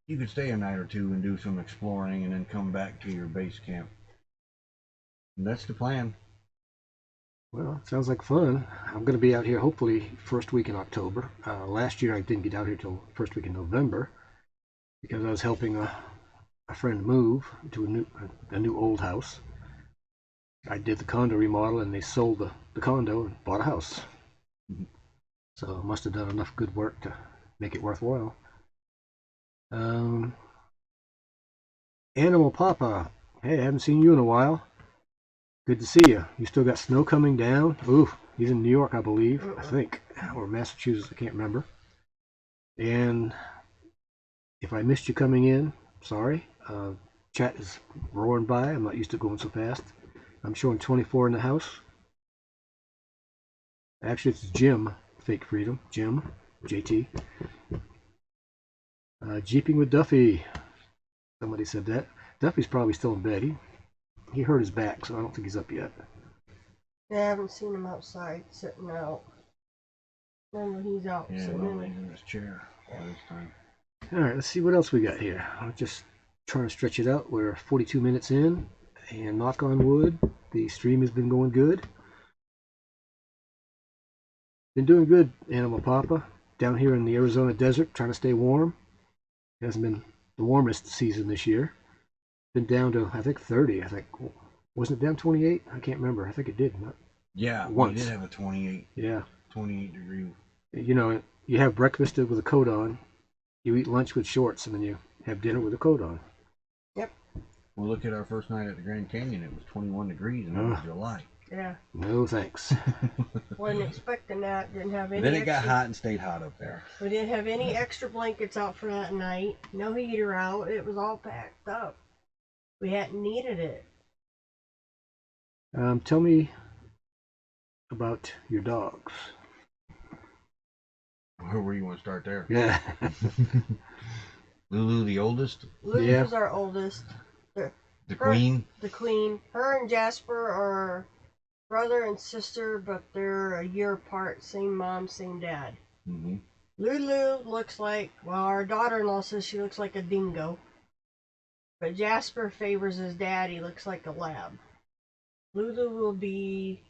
you could stay a night or two and do some exploring and then come back to your base camp. And that's the plan. Well, it sounds like fun. I'm going to be out here hopefully first week in October. Last year I didn't get out here till first week in November because I was helping a friend move to a new old house. I did the condo remodel and they sold the condo and bought a house. So I must have done enough good work to make it worthwhile. Animal Papa, hey, I haven't seen you in a while. Good to see you. You still got snow coming down? Ooh, he's in New York, I believe, I think, or Massachusetts, I can't remember. And if I missed you coming in, sorry. Chat is roaring by. I'm not used to going so fast. I'm showing 24 in the house. Actually, it's Jim, Fake Freedom, Jim, JT. Jeeping with Duffy. Somebody said that. Duffy's probably still in bed. He hurt his back, so I don't think he's up yet. Yeah, I haven't seen him outside sitting out. Remember, he's out sitting in his chair all this time. All right, let's see what else we got here. I'm just trying to stretch it out. We're 42 minutes in, and knock on wood, the stream has been going good. Been doing good, Animal Papa. Down here in the Arizona desert, trying to stay warm. It hasn't been the warmest season this year. Been down to, I think, 30. I think, wasn't it down 28? I can't remember. I think it did. Yeah, once. We did have a 28 degree. You know, you have breakfast with a coat on, you eat lunch with shorts, and then you have dinner with a coat on. Yep. Well, look at our first night at the Grand Canyon. It was 21 degrees, and it was July. Yeah. No thanks. Wasn't expecting that. Didn't have any. Then it got hot and stayed hot up there. We didn't have any extra blankets out for that night. No heater out. It was all packed up. We hadn't needed it. Tell me about your dogs. Where you want to start there? Yeah. Lulu, the oldest. Lulu's our oldest. The queen. The queen. Her and Jasper are brother and sister, but they're a year apart. Same mom, same dad. Mm-hmm. Lulu looks like, well, our daughter-in-law says she looks like a dingo. But Jasper favors his dad. He looks like a lab. Lulu will be,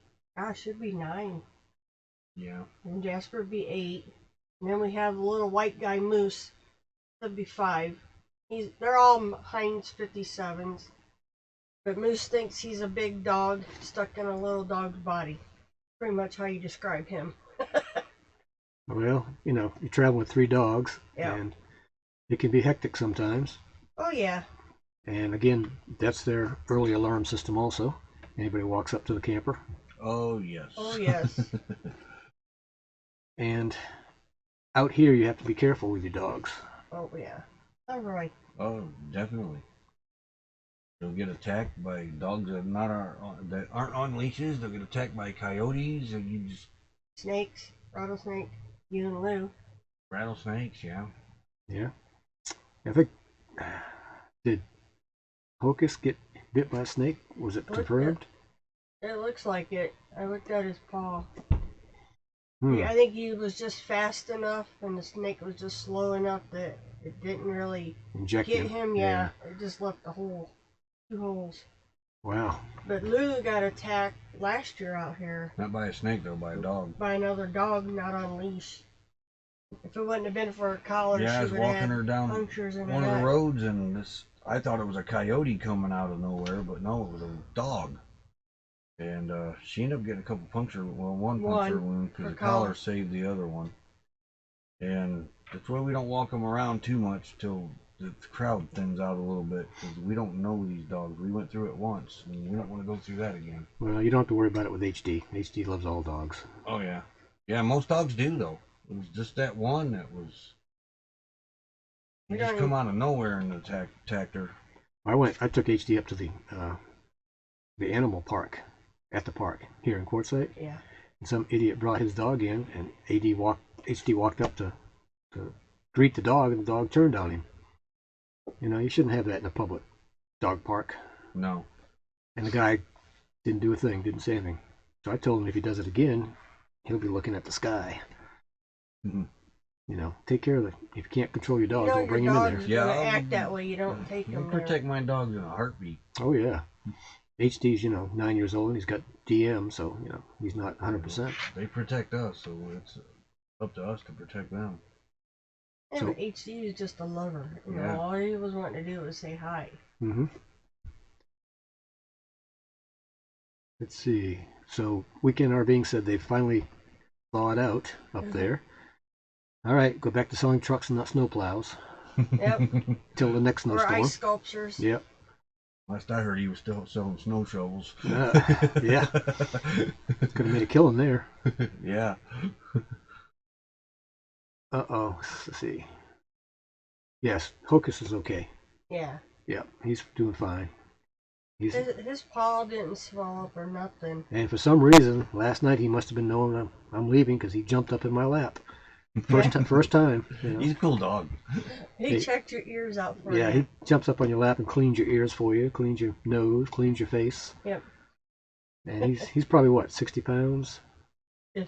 should be 9. Yeah. And Jasper will be 8. And then we have the little white guy, Moose. He'll be 5. They're all Heinz 57s. But Moose thinks he's a big dog stuck in a little dog's body. Pretty much how you describe him. Well, you know, you travel with 3 dogs, and it can be hectic sometimes. Oh, yeah. And again, that's their early alarm system also. Anybody walks up to the camper. Oh, yes. Oh, yes. And out here, you have to be careful with your dogs. Oh, yeah. All right. Oh, definitely. They'll get attacked by dogs that aren't on leashes. They'll get attacked by coyotes, and you just Snakes, rattlesnake, you and Lou. rattlesnakes. Yeah. Yeah. I think, did Hocus get bit by a snake? Was it confirmed? It looks like it. I looked at his paw. Hmm. I think he was just fast enough, and the snake was just slow enough that it didn't really Inject get him. Yeah, it just left a hole, 2 holes. Wow. But Lulu got attacked last year out here. Not by a snake though, by a dog. By another dog, not on leash. If it wouldn't have been for her collar, Yeah, I was walking her down punctures in one her of the neck. roads, and I thought it was a coyote coming out of nowhere, but no, it was a dog. And she ended up getting a couple one puncture wound because the collar saved the other one. And that's why we don't walk them around too much till the crowd thins out a little bit, because we don't know these dogs. We went through it once, and we don't want to go through that again. Well, you don't have to worry about it with HD. HD loves all dogs. Oh, yeah. Yeah, most dogs do, though. It was just that one that was... He just come out of nowhere and attacked her. I took HD up to the animal park, at the park, here in Quartzsite. Yeah. And some idiot brought his dog in, and HD walked up to greet the dog, and the dog turned on him. You know, you shouldn't have that in a public dog park. No. And the guy didn't do a thing, didn't say anything. So I told him if he does it again, he'll be looking at the sky. Mm-hmm. You know, take care of it. If you can't control your dog, don't bring him in there. Yeah, act that way. You don't take him I protect my dogs in a heartbeat. Oh yeah. HD's, 9 years old, and he's got DM, so, he's not 100%. They protect us, so it's up to us to protect them. Yeah, So- but HD is just a lover. Yeah. All he was wanting to do was say hi. Mm-hmm. Let's see. So, Weekend RVing said they finally thawed out up there. All right, go back to selling trucks and not snowplows Yep. till the next Or snowstorm. ice sculptures. Yep. Last I heard, he was still selling snow shovels. Yeah. Could have made a killing there. Yeah. Uh-oh. Let's see. Yes, Hocus is okay. Yeah. Yeah, he's doing fine. His paw didn't swell up or nothing. And for some reason, last night he must have been knowing I'm leaving because he jumped up in my lap. First time. He's a cool dog. He checked your ears out for Yeah, you. he jumps up on your lap and cleans your ears for you, cleans your nose, cleans your face. Yep. And he's probably what, 60 pounds? Yeah.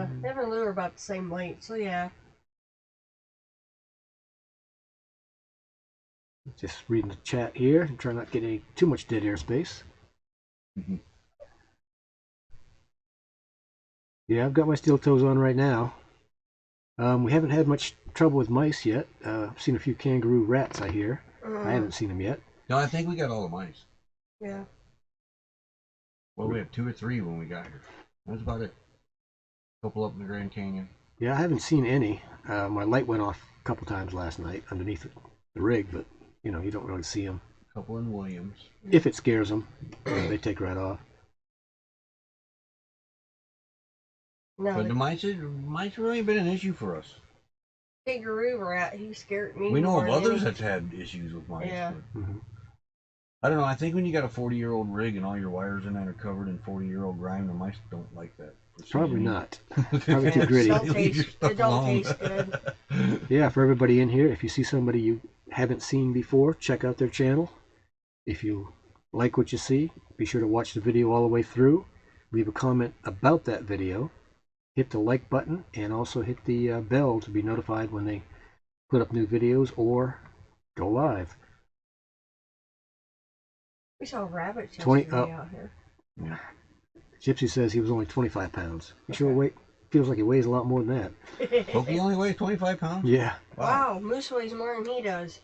Him and Lou are about the same weight, so yeah. Just reading the chat here and trying not to get too much dead air space. Mhm. Yeah, I've got my steel toes on right now. We haven't had much trouble with mice yet. I've seen a few kangaroo rats, I hear. I haven't seen them yet. No, I think we got all the mice. Yeah. Well, we had 2 or 3 when we got here. That's about it. A couple up in the Grand Canyon. Yeah, I haven't seen any. My light went off a couple times last night underneath the rig, but you don't really see them. A couple in Williams. If it scares them, they take right off. No, But the the mice really been an issue for us. kangaroo rat, he scared me. We know more of than others any- that's had issues with mice. Yeah. But Mhm. I don't know. I think when you got a 40-year-old rig and all your wires in that are covered in 40-year-old grime, the mice don't like that. Probably not. Probably too gritty. Don't Leave your taste, stuff it don't alone. taste good. Yeah, for everybody in here, if you see somebody you haven't seen before, check out their channel. If you like what you see, be sure to watch the video all the way through. Leave a comment about that video. Hit the like button and also hit the bell to be notified when they put up new videos or go live. We saw rabbits 20 yesterday out here. Yeah. Gypsy says he was only 25 pounds. You sure feels like he weighs a lot more than that. Pokey only weighs 25 pounds? Yeah. Wow, Moose weighs more than he does.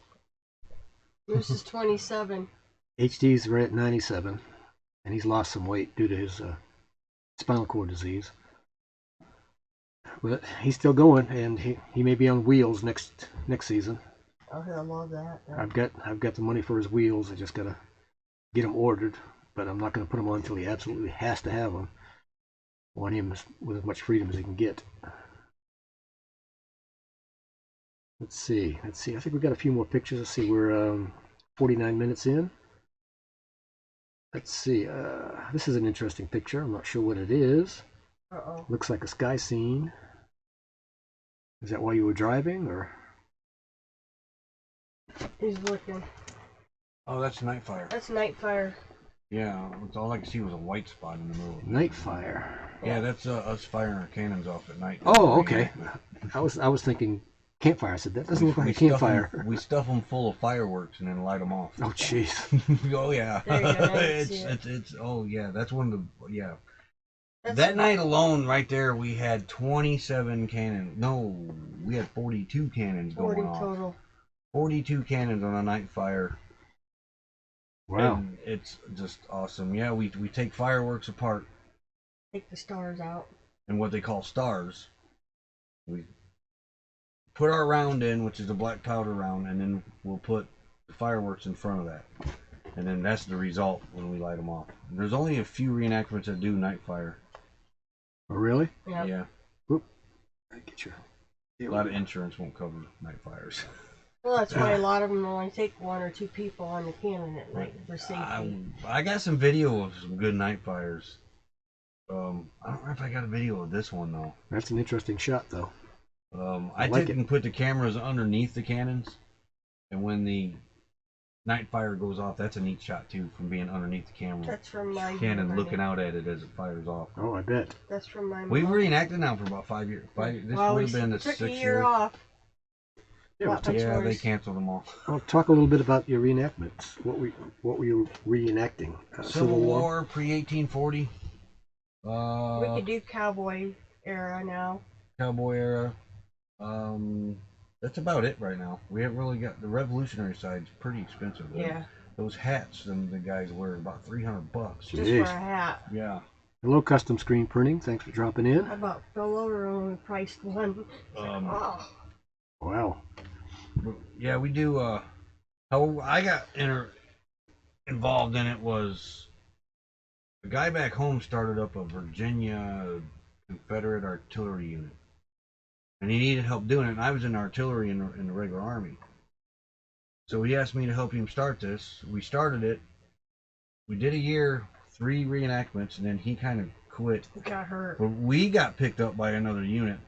Moose is 27. HD's right at 97, and he's lost some weight due to his spinal cord disease. But he's still going, and he may be on wheels next season. Oh, he'll love that. I've got the money for his wheels. I just gotta get them ordered, but I'm not gonna put them on until he absolutely has to have them. I want him with as much freedom as he can get. Let's see. I think we've got a few more pictures. Let's see. We're 49 minutes in. Let's see. This is an interesting picture. I'm not sure what it is. Uh-oh. Looks like a sky scene. Is that while you were driving, or? He's looking. Oh, that's Nightfire. That's Nightfire. Yeah, it's all I could see was a white spot in the middle. Nightfire. Yeah, that's us firing our cannons off at night. Oh, okay. I was thinking campfire. I said that doesn't look like a campfire. We stuff them full of fireworks and then light them off. Oh, jeez. Oh yeah. There you go, now you see it. it's oh yeah. That's one of the yeah. That's That night alone, right there, we had 27 cannons. No, we had 42 cannons 40 going off. total. 42 cannons on a night fire. Wow. And it's just awesome. Yeah, we take fireworks apart Take the stars out. and what they call stars. We put our round in, which is a black powder round, and then we'll put the fireworks in front of that. And then that's the result when we light them off. And there's only a few reenactments that do night fire. Oh, really? Yep. Yeah. Get your. A lot of insurance won't cover night fires. Well, that's why a lot of them only take 1 or 2 people on the cannon at night for safety. I got some video of some good night fires. I don't know if I got a video of this one though. That's an interesting shot, though. I like didn't put the cameras underneath the cannons, and when the night fire goes off, that's a neat shot too, from being underneath the camera. That's from my Cannon looking out at it as it fires off. Oh, I bet. That's from my We've mom. reenacted now for about 5 years. This Well, would we have been the took 6th a year year. off. Yeah, Not much Yeah, they noise. canceled them all. Well, talk a little bit about your reenactments. What were you reenacting? Civil War, pre-1840. We could do cowboy era now. Cowboy era. That's about it right now. We haven't really got the Revolutionary side's pretty expensive. Yeah, Those hats them the guys wear about $300. just for Jeez. a hat. Yeah. Hello, custom screen printing. Thanks for dropping in. I about fell over when we priced one. Oh, Wow. Yeah, we do. How I got involved in it was a guy back home started up a Virginia Confederate artillery unit, and he needed help doing it. And I was in artillery in the regular army, so he asked me to help him start this. We started it. We did a year, 3 reenactments, and then he kind of quit. got hurt. But we got picked up by another unit.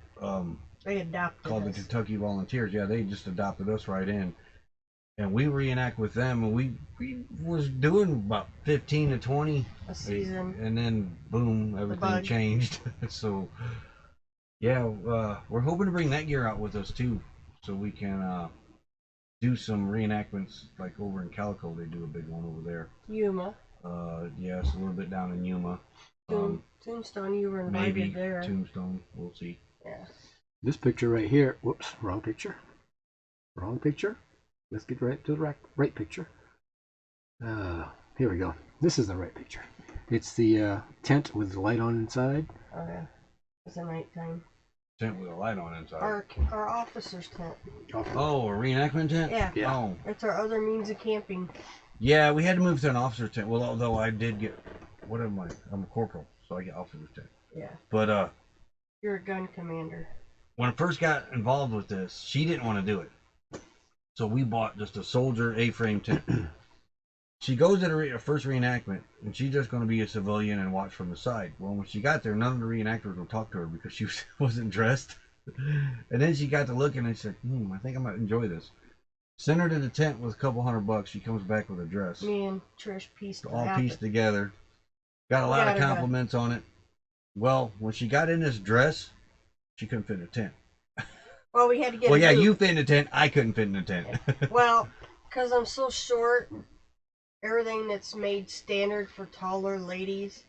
They adopted Called the us. Kentucky Volunteers. Yeah, they just adopted us right in, and we reenact with them. And we was doing about 15 to 20 A season. and then boom, everything changed. So yeah, we're hoping to bring that gear out with us too, so we can do some reenactments. Like over in Calico, they do a big one over there. Yuma. Yes, a little bit down in Yuma. Tombstone, you were invited Maybe there. Tombstone. We'll see. Yeah. This picture right here. Whoops, wrong picture. Wrong picture. Let's get right to the right picture. Here we go. This is the right picture. It's the tent with the light on inside. Oh yeah. It's a nighttime. Tent with a light on inside. Our officer's tent. Oh, a reenactment tent? Yeah. Yeah. Oh. It's our other means of camping. Yeah, we had to move to an officer tent. Well, although I did get, what am I? I'm a corporal, so I get officer's tent. Yeah. But You're a gun commander. when I first got involved with this, she didn't want to do it, so we bought just a soldier A-frame tent. She goes to her first reenactment, and she's just going to be a civilian and watch from the side. Well, when she got there, none of the reenactors would talk to her because she wasn't dressed. And then she got to looking and she said, I think I might enjoy this. Sent her to the tent with a couple $100. She comes back with a dress. Me and Trish pieced it All out. pieced together. Got a lot of compliments on it. Well, when she got in this dress, she couldn't fit in a tent. Well, we had to get. Well, yeah, hoop. you fit in a tent. I couldn't fit in a tent. Well, because I'm so short, everything that's made standard for taller ladies,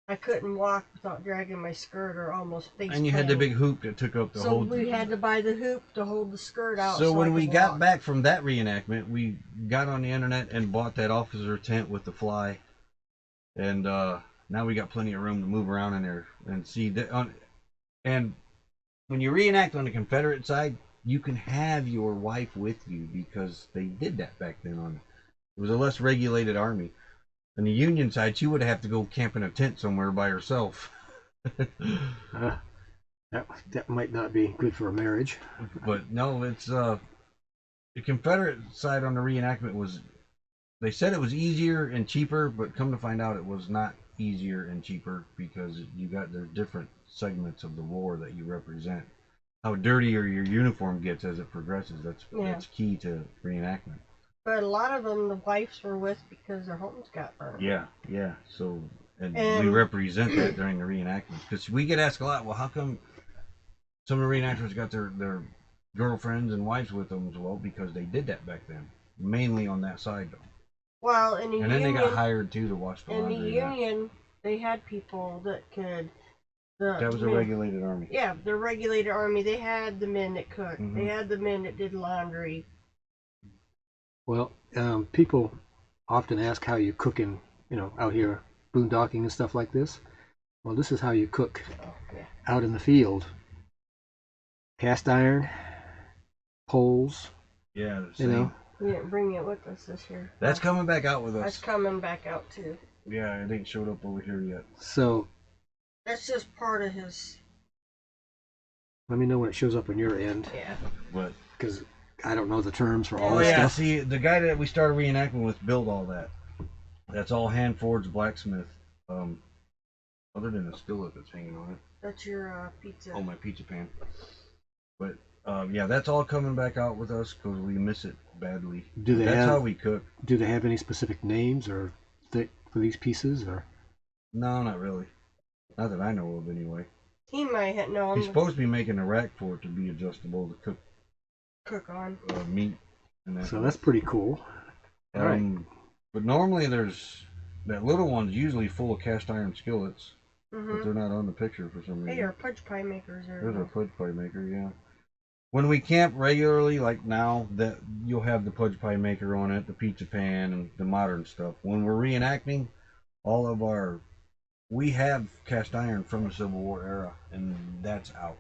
I couldn't walk without dragging my skirt or almost face. And you had the big hoop that took up the whole. So we had to buy the hoop to hold the skirt out. So when we got walk. back from that reenactment, we got on the internet and bought that officer tent with the fly, and now we got plenty of room to move around in there and see that. And when you reenact on the Confederate side, you can have your wife with you because they did that back then. It was a less regulated army. On the Union side, she would have to go camp in a tent somewhere by herself. That might not be good for a marriage. But no, it's the Confederate side on the reenactment was. They said it was easier and cheaper, but come to find out, it was not easier and cheaper because there's different segments of the war that you represent. How dirtier your uniform gets as it progresses. That's key to reenactment. But a lot of them, the wives were with because their homes got burned. Yeah. So, and we represent that during the reenactments because we get asked a lot. Well, how come some of the reenactors got their girlfriends and wives with them? Well, because they did that back then, mainly on that side though. Well, in the and Union, then they got hired too to watch the laundry. In the Union, they had people that could. That was a regulated army. Yeah, the regulated army. They had the men that cooked. Mm-hmm. They had the men that did laundry. Well, people often ask how you cook out here boondocking and stuff like this. Well, this is how you cook out in the field. Cast iron, poles. Yeah, We didn't bring it with us this year. That's coming back out with us. That's coming back out too. Yeah, it ain't showed up over here yet. So that's just part of his. Let me know when it shows up on your end. Yeah. But because I don't know the terms for all oh this yeah, stuff. see, the guy that we started reenacting with built all that. That's all hand forged blacksmith. Other than the skillet that's hanging on it. That's your pizza. Oh, my pizza pan. But yeah, that's all coming back out with us because we miss it badly. That's how we cook. Do they have any specific names or for these pieces or? No, not really. Not that I know of, anyway. He might have known. He's supposed to be making a rack for it to be adjustable to cook cook on. meat. And that. So that's pretty cool. All right. But normally there's that little one's usually full of cast iron skillets, but they're not on the picture for some reason. Hey, our fudge pie makers are. There's our fudge pie maker, yeah. When we camp regularly, like now, that you'll have the fudge pie maker on it, the pizza pan, and the modern stuff. When we're reenacting, we have cast iron from the Civil War era, and that's out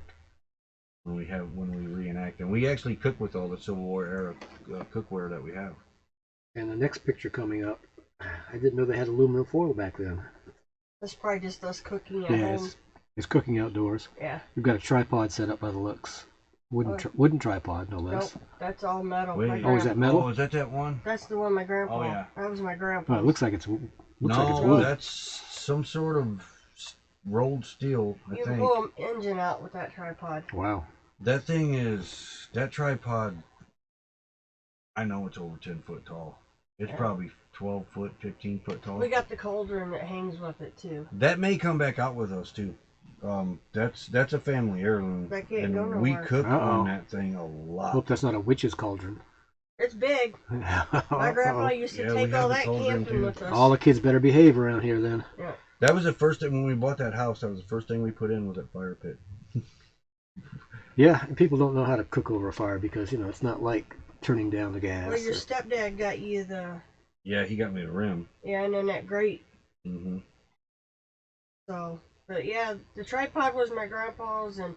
when we reenact, and we actually cook with all the Civil War era cookware that we have. And the next picture coming up, I didn't know they had aluminum foil back then. That's probably just us cooking at Yeah, home. it's cooking outdoors. Yeah. We've got a tripod set up by the looks. Wooden tripod, no less. Nope, that's all metal. Wait, is that metal? Oh, is that one? That's the one my grandpa. Oh, yeah. That was my grandpa. Well, it looks like it's wood. That's some sort of rolled steel, I You think. can pull an engine out with that tripod. Wow. That tripod, I know it's over 10 foot tall. It's probably 12 foot, 15 foot tall. We got the cauldron that hangs with it too. That may come back out with us too. That's a family heirloom. That can't and go nowhere. we cook on that thing a lot. Hope that's not a witch's cauldron. It's big. My grandpa used to take all that camping with us. All the kids better behave around here then. Yeah. That was the first thing when we bought that house. That was the first thing we put in was that fire pit. Yeah, and people don't know how to cook over a fire because, it's not like turning down the gas. Well, your stepdad got you the. Yeah, he got me the rim. Yeah, and then that grate. Mm-hmm. So, but yeah, the tripod was my grandpa's, and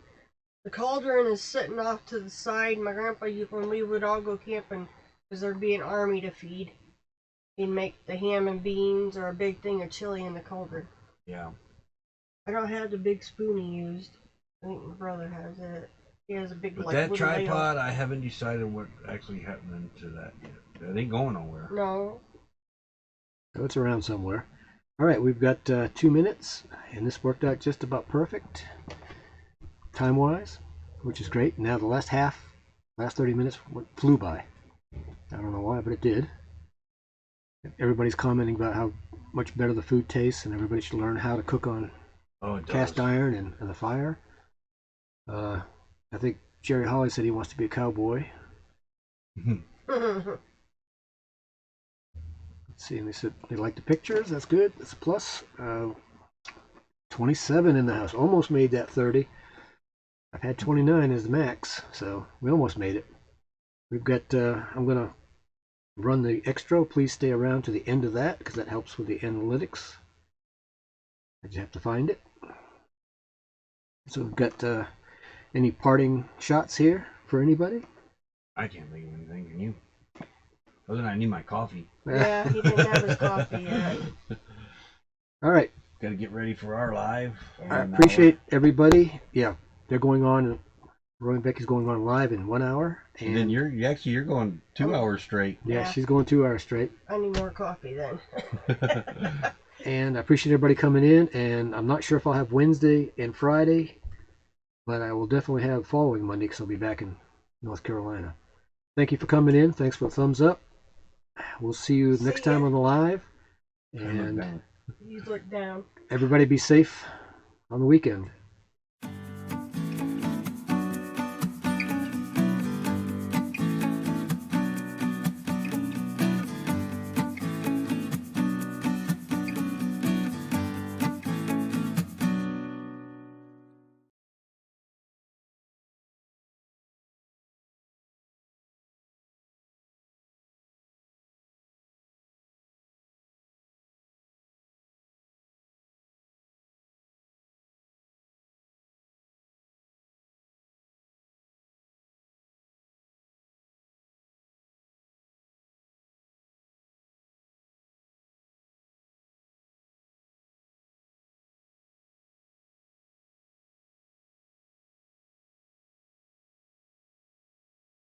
the cauldron is sitting off to the side. My grandpa, when we would all go camping, because there'd be an army to feed, he'd make the ham and beans or a big thing of chili in the cauldron. Yeah. I don't have the big spoon he used. I think my brother has it. He has a big But like that wooden ladle. tripod, I haven't decided what actually happened to that yet. That ain't going nowhere. No. So it's around somewhere. All right, we've got 2 minutes, and this worked out just about perfect, time-wise, which is great. Now the last 30 minutes flew by. I don't know why, but it did. Everybody's commenting about how much better the food tastes, and everybody should learn how to cook on cast iron and the fire. I think Jerry Holly said he wants to be a cowboy. Let's see, and they said they like the pictures. That's good. That's a plus. 27 in the house. Almost made that 30. I've had 29 as the max, so we almost made it. We've got, I'm going to run the extra. Please stay around to the end of that because that helps with the analytics. I just have to find it. So we've got any parting shots here for anybody? I can't think of anything. Can you? Other than I need my coffee. Yeah, he didn't have his coffee yet. All right. Got to get ready for our live. I appreciate everybody. Yeah, they're going on. Roy and Becky's going on live in 1 hour. And then you're going 2 hours straight. Yeah, she's going 2 hours straight. I need more coffee then. And I appreciate everybody coming in. And I'm not sure if I'll have Wednesday and Friday, but I will definitely have following Monday because I'll be back in North Carolina. Thank you for coming in. Thanks for the thumbs up. We'll see you next time on the live. And You look down. everybody be safe on the weekend.